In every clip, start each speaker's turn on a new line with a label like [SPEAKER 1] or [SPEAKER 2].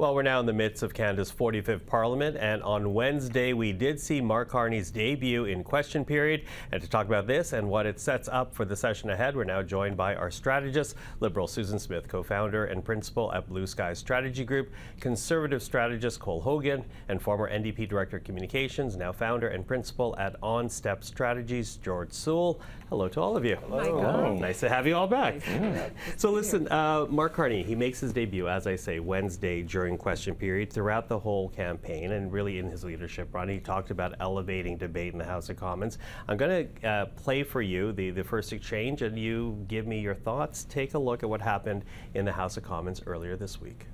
[SPEAKER 1] Well, we're now in the midst of Canada's 45th Parliament, and on Wednesday we did see Mark Carney's debut in question period. And to talk about this and what it sets up for the session ahead, we're now joined by our strategist, Liberal Susan Smith, co-founder and principal at Blue Sky Strategy Group, Conservative strategist Cole Hogan, and former NDP Director of Communications, now founder and principal at On Step Strategies, George Soule. Hello to all of you.
[SPEAKER 2] Hello.
[SPEAKER 1] Nice to have you all back. So listen, Mark Carney, he makes his debut, as I say, Wednesday during question period. Throughout the whole campaign and really in his leadership run, he talked about elevating debate in the House of Commons. I'm going to play for you the first exchange, and you give me your thoughts. Take a look at what happened in the House of Commons earlier this week.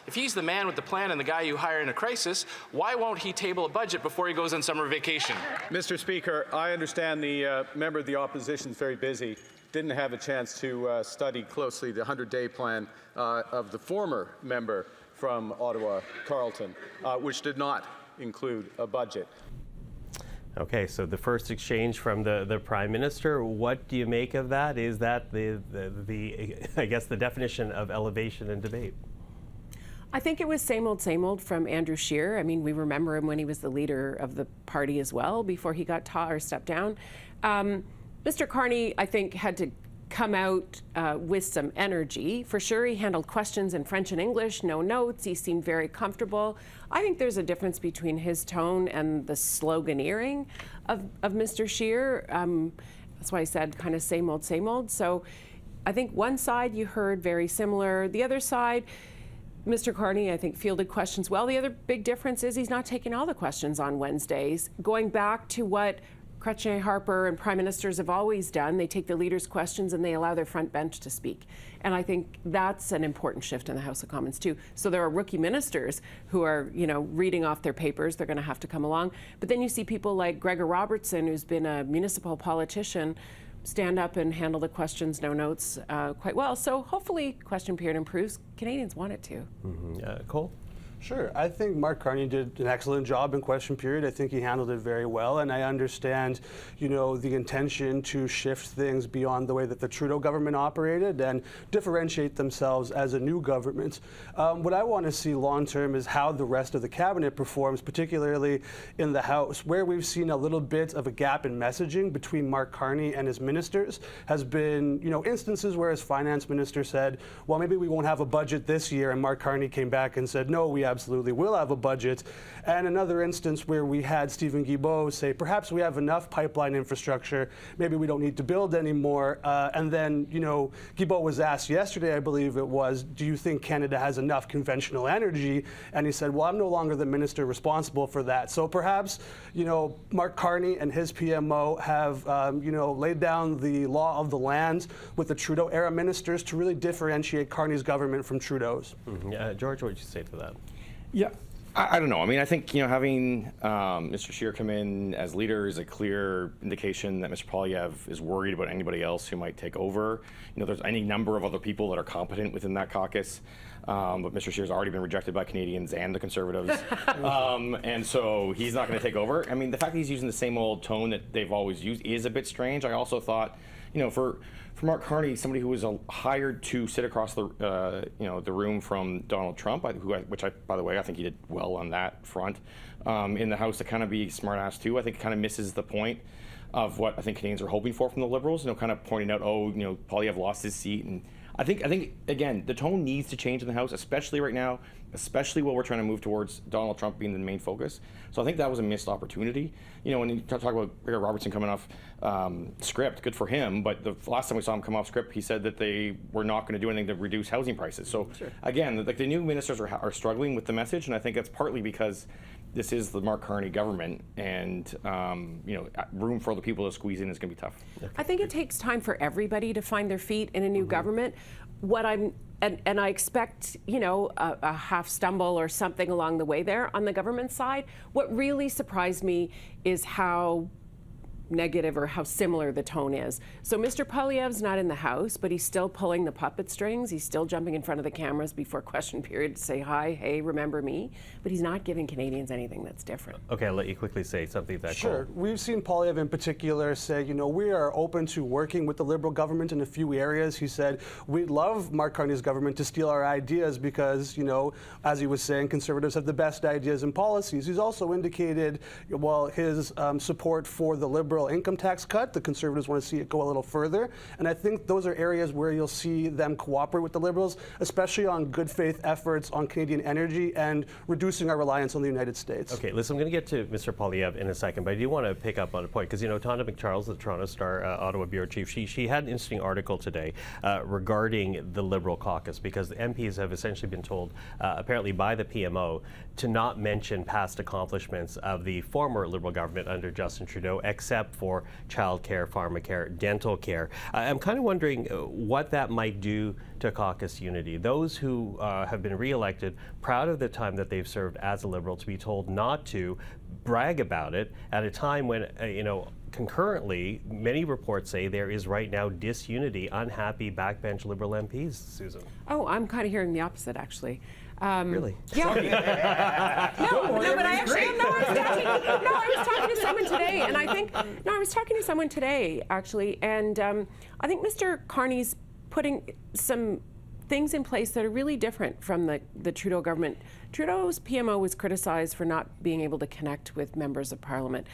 [SPEAKER 3] If he's the man with the plan and the guy you hire in a crisis, why won't he table a budget before he goes on summer vacation?
[SPEAKER 4] Mr. Speaker, I understand the member of the opposition is very busy. Didn't have a chance to study closely the 100-day plan of the former member from Ottawa, Carleton, which did not include a budget.
[SPEAKER 1] Okay, so the first exchange from the Prime Minister, what do you make of that? Is that the I guess the definition of elevation and debate?
[SPEAKER 2] I think it was same old from Andrew Scheer. I mean, we remember him when he was the leader of the party as well before he got stepped down. Mr. Carney, I think, had to come out with some energy. For sure, he handled questions in French and English, no notes. He seemed very comfortable. I think there's a difference between his tone and the sloganeering of Mr. Scheer. That's why I said kind of same old. So I think one side you heard very similar. The other side, Mr. Carney, I think, fielded questions well. The other big difference is he's not taking all the questions on Wednesdays. Going back to what Chrétien, Harper, and prime ministers have always done, they take the leaders' questions and they allow their front bench to speak. And I think that's an important shift in the House of Commons too. So there are rookie ministers who are, reading off their papers. They're going to have to come along. But then you see people like Gregor Robertson, who's been a municipal politician, stand up and handle the questions, no notes, quite well. So hopefully question period improves. Canadians want it to.
[SPEAKER 1] Cole?
[SPEAKER 5] Sure. I think Mark Carney did an excellent job in question period. I think he handled it very well, and I understand, the intention to shift things beyond the way that the Trudeau government operated and differentiate themselves as a new government. What I want to see long-term is how the rest of the cabinet performs, particularly in the House, where we've seen a little bit of a gap in messaging between Mark Carney and his ministers. Has been, instances where his finance minister said, well, maybe we won't have a budget this year, and Mark Carney came back and said, no, we absolutely will have a budget. And another instance where we had Stephen Guilbeault say, perhaps we have enough pipeline infrastructure, maybe we don't need to build anymore. And then, Guilbeault was asked yesterday, I believe it was, do you think Canada has enough conventional energy? And he said, well, I'm no longer the minister responsible for that. So perhaps, Mark Carney and his PMO have, laid down the law of the land with the Trudeau-era ministers to really differentiate Carney's government from Trudeau's.
[SPEAKER 1] George, what would you say to that?
[SPEAKER 6] Yeah, I don't know. I mean, I think, having Mr. Scheer come in as leader is a clear indication that Mr. Poilievre is worried about anybody else who might take over. There's any number of other people that are competent within that caucus, but Mr. Scheer's already been rejected by Canadians and the Conservatives, and so he's not going to take over. I mean, the fact that he's using the same old tone that they've always used is a bit strange. I also thought, for Mark Carney, somebody who was hired to sit across the the room from Donald Trump, which by the way, I think he did well on that front, in the House to kind of be smart-ass too. I think it kind of misses the point of what I think Canadians are hoping for from the Liberals. Kind of pointing out, Poilievre lost his seat, and I think again the tone needs to change in the House, especially right now, especially while we're trying to move towards Donald Trump being the main focus. So I think that was a missed opportunity. When you talk about Gregor Robertson coming off script, good for him. But the last time we saw him come off script, he said that they were not going to do anything to reduce housing prices. So again, the new ministers are struggling with the message, and I think that's partly because this is the Mark Carney government, and room for other people to squeeze in is going to be tough.
[SPEAKER 2] I think it takes time for everybody to find their feet in a new government. And I expect, a half stumble or something along the way there on the government side. What really surprised me is how negative or how similar the tone is. So Mr. Poilievre's not in the House, but he's still pulling the puppet strings. He's still jumping in front of the cameras before question period to say, hi, hey, remember me? But he's not giving Canadians anything that's different.
[SPEAKER 1] Okay, I'll let you quickly say something that
[SPEAKER 5] Sure. We've seen Poilievre in particular say, we are open to working with the Liberal government in a few areas. He said, we'd love Mark Carney's government to steal our ideas because, as he was saying, Conservatives have the best ideas and policies. He's also indicated, his support for the Liberal income tax cut. The Conservatives want to see it go a little further. And I think those are areas where you'll see them cooperate with the Liberals, especially on good faith efforts on Canadian energy and reducing our reliance on the United States.
[SPEAKER 1] Okay, listen, I'm going to get to Mr. Poilievre in a second, but I do want to pick up on a point because, Tonda McCharles, the Toronto Star Ottawa bureau chief, she had an interesting article today regarding the Liberal caucus because the MPs have essentially been told, apparently by the PMO, to not mention past accomplishments of the former Liberal government under Justin Trudeau, except for childcare, pharmacare, dental care. I'm kind of wondering what that might do to caucus unity. Those who have been re-elected, proud of the time that they've served as a Liberal, to be told not to brag about it at a time when, concurrently, many reports say there is right now disunity, unhappy backbench Liberal MPs, Susan.
[SPEAKER 2] Oh, I'm kind of hearing the opposite, actually.
[SPEAKER 1] Really?
[SPEAKER 2] Yeah. No, but I actually I was talking to someone today, and I was talking to someone today, actually, and I think Mr. Carney's putting some things in place that are really different from the Trudeau government. Trudeau's PMO was criticized for not being able to connect with members of Parliament.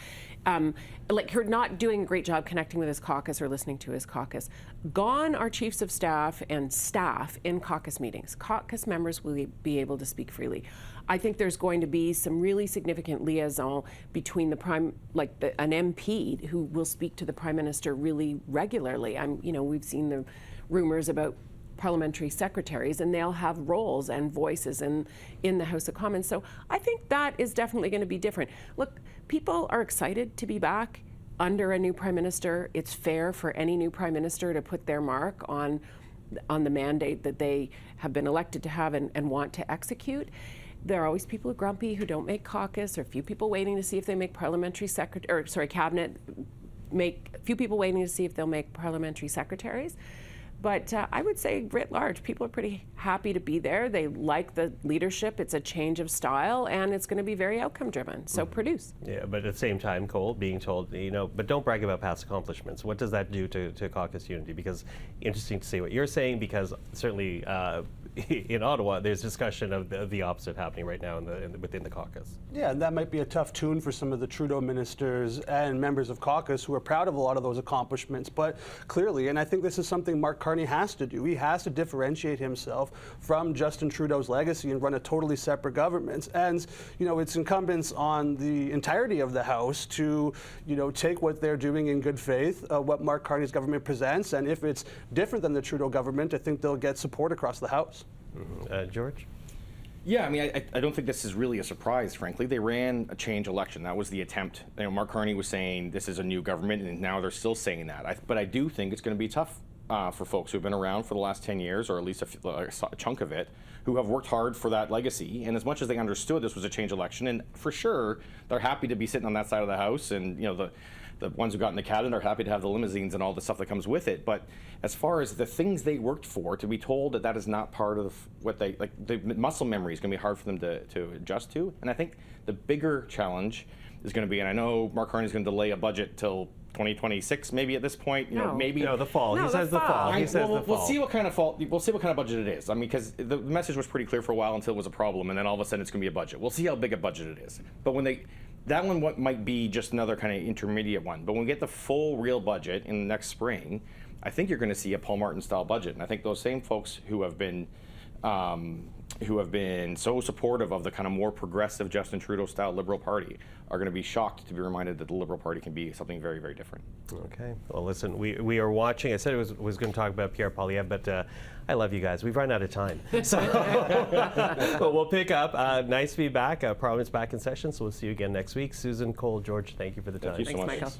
[SPEAKER 2] Like her not doing a great job connecting with his caucus or listening to his caucus. Gone are chiefs of staff and staff in caucus meetings. Caucus members will be able to speak freely. I think there's going to be some really significant liaison between an MP who will speak to the Prime Minister really regularly. We've seen the rumors about parliamentary secretaries, and they'll have roles and voices in the House of Commons. So I think that is definitely going to be different. Look, people are excited to be back under a new Prime Minister. It's fair for any new Prime Minister to put their mark on the mandate that they have been elected to have and want to execute. There are always people grumpy who don't make caucus, or few people waiting to see if they make cabinet, few people waiting to see if they'll make parliamentary secretaries. But I would say, writ large, people are pretty happy to be there. They like the leadership. It's a change of style, and it's going to be very outcome-driven. So produce. Yeah,
[SPEAKER 1] but at the same time, Cole, being told, but don't brag about past accomplishments. What does that do to caucus unity? Because interesting to see what you're saying, because certainly in Ottawa, there's discussion of the opposite happening right now within the caucus.
[SPEAKER 5] Yeah, and that might be a tough tune for some of the Trudeau ministers and members of caucus who are proud of a lot of those accomplishments. But clearly, and I think this is something Mark Carney has to do. He has to differentiate himself from Justin Trudeau's legacy and run a totally separate government. And, it's incumbent on the entirety of the House to, take what they're doing in good faith, what Mark Carney's government presents, and if it's different than the Trudeau government, I think they'll get support across the House.
[SPEAKER 1] George?
[SPEAKER 6] Yeah, I don't think this is really a surprise, frankly. They ran a change election. That was the attempt. Mark Carney was saying this is a new government, and now they're still saying that. But I do think it's going to be tough for folks who've been around for the last 10 years, or at least a chunk of it, who have worked hard for that legacy. And as much as they understood this was a change election, and for sure, they're happy to be sitting on that side of the House, and the ones who got in the cabinet are happy to have the limousines and all the stuff that comes with it. But as far as the things they worked for, to be told that is not part of what they, the muscle memory is going to be hard for them to adjust to. And I think the bigger challenge is going to be, and I know Mark Carney is going to delay a budget till 2026, maybe at this point. Maybe
[SPEAKER 1] the fall. He says the fall. He says the fall.
[SPEAKER 6] We'll see what kind of We'll see what kind of budget it is. Because the message was pretty clear for a while until it was a problem, and then all of a sudden it's going to be a budget. We'll see how big a budget it is. But that one might be just another kind of intermediate one. But when we get the full real budget in the next spring, I think you're going to see a Paul Martin style budget. And I think those same folks who have been so supportive of the kind of more progressive Justin Trudeau style Liberal Party are going to be shocked to be reminded that the Liberal Party can be something very, very different.
[SPEAKER 1] Okay. Well, listen, we are watching. I said I was going to talk about Pierre Poilievre, but I love you guys. We've run out of time. So but we'll pick up. Nice to be back. Parliament's back in session, so we'll see you again next week. Susan, Cole, George, thank you for the time.
[SPEAKER 6] Thank you so much.
[SPEAKER 2] Michael.